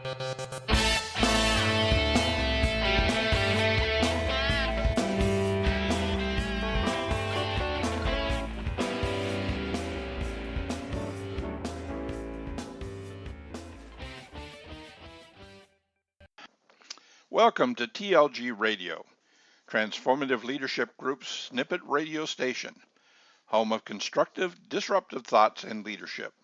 Welcome to TLG Radio, Transformative Leadership Group's snippet radio station, home of constructive, disruptive thoughts and leadership.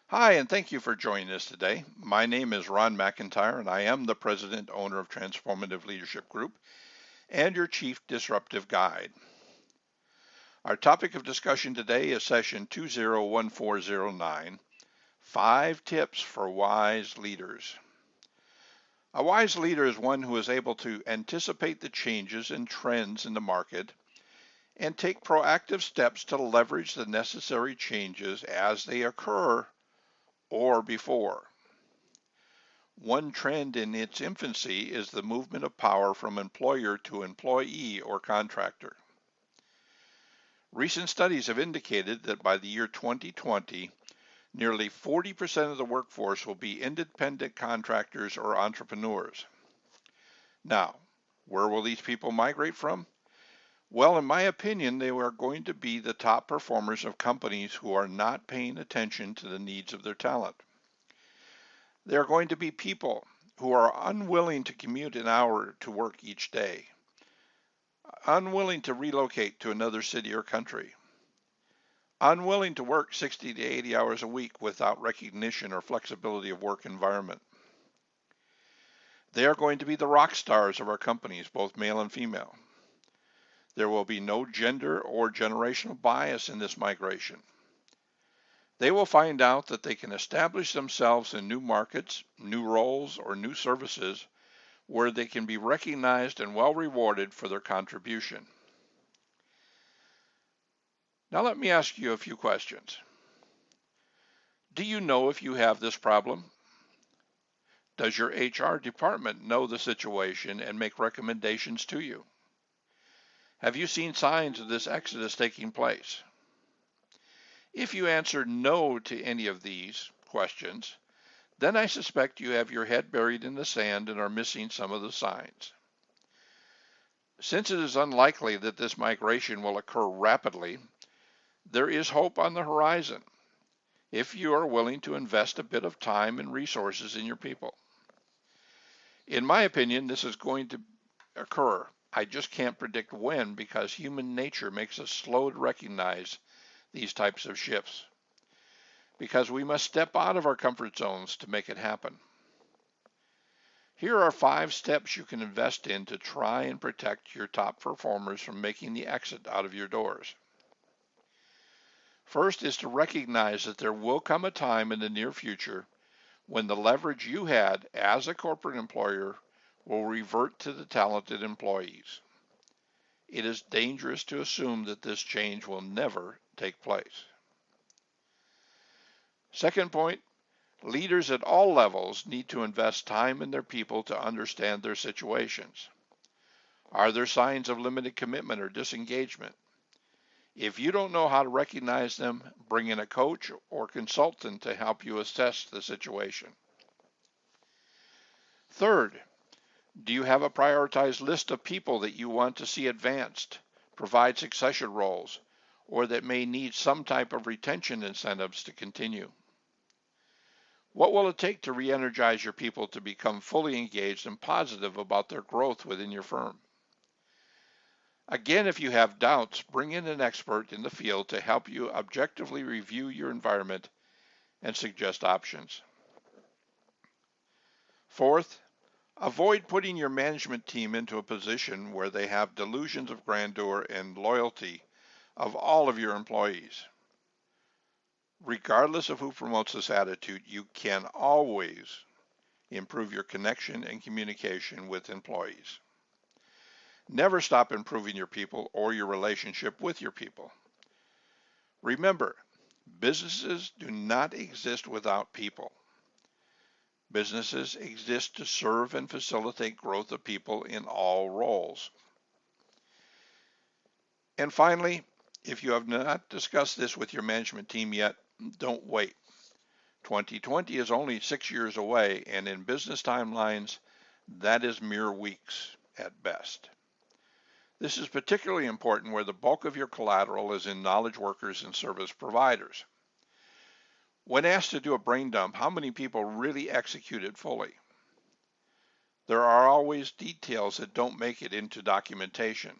Hi, and thank you for joining us today. My name is Ron McIntyre, and I am the president owner of Transformative Leadership Group and your chief disruptive guide. Our topic of discussion today is session 201409, 5 Tips for Wise Leaders. A wise leader is one who is able to anticipate the changes and trends in the market and take proactive steps to leverage the necessary changes as they occur or before. One trend in its infancy is the movement of power from employer to employee or contractor. Recent studies have indicated that by the year 2020, nearly 40% of the workforce will be independent contractors or entrepreneurs. Now, where will these people migrate from? Well, in my opinion, they are going to be the top performers of companies who are not paying attention to the needs of their talent. They are going to be people who are unwilling to commute an hour to work each day, unwilling to relocate to another city or country, unwilling to work 60 to 80 hours a week without recognition or flexibility of work environment. They are going to be the rock stars of our companies, both male and female. There will be no gender or generational bias in this migration. They will find out that they can establish themselves in new markets, new roles, or new services where they can be recognized and well rewarded for their contribution. Now let me ask you a few questions. Do you know if you have this problem? Does your HR department know the situation and make recommendations to you? Have you seen signs of this exodus taking place? If you answer no to any of these questions, then I suspect you have your head buried in the sand and are missing some of the signs. Since it is unlikely that this migration will occur rapidly, there is hope on the horizon if you are willing to invest a bit of time and resources in your people. In my opinion, this is going to occur. I just can't predict when because human nature makes us slow to recognize these types of shifts. Because we must step out of our comfort zones to make it happen. Here are 5 steps you can invest in to try and protect your top performers from making the exit out of your doors. First is to recognize that there will come a time in the near future when the leverage you had as a corporate employer will revert to the talented employees. It is dangerous to assume that this change will never take place. Second point, leaders at all levels need to invest time in their people to understand their situations. Are there signs of limited commitment or disengagement? If you don't know how to recognize them, bring in a coach or consultant to help you assess the situation. Third, do you have a prioritized list of people that you want to see advanced, provide succession roles, or that may need some type of retention incentives to continue? What will it take to re-energize your people to become fully engaged and positive about their growth within your firm? Again, if you have doubts, bring in an expert in the field to help you objectively review your environment and suggest options. Fourth, avoid putting your management team into a position where they have delusions of grandeur and loyalty of all of your employees. Regardless of who promotes this attitude, you can always improve your connection and communication with employees. Never stop improving your people or your relationship with your people. Remember, businesses do not exist without people. Businesses exist to serve and facilitate growth of people in all roles. And finally, if you have not discussed this with your management team yet, don't wait. 2020 is only 6 years away, and in business timelines, that is mere weeks at best. This is particularly important where the bulk of your collateral is in knowledge workers and service providers. When asked to do a brain dump, how many people really execute it fully? There are always details that don't make it into documentation,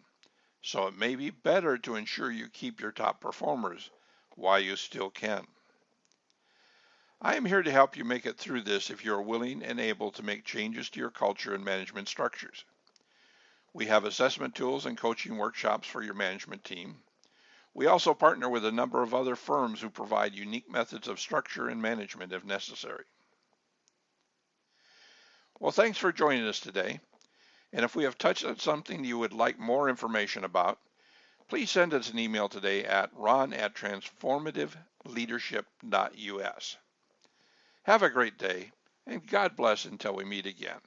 so it may be better to ensure you keep your top performers while you still can. I am here to help you make it through this if you are willing and able to make changes to your culture and management structures. We have assessment tools and coaching workshops for your management team. We also partner with a number of other firms who provide unique methods of structure and management if necessary. Well, thanks for joining us today. And if we have touched on something you would like more information about, please send us an email today at ron@transformativeleadership.us. Have a great day, and God bless until we meet again.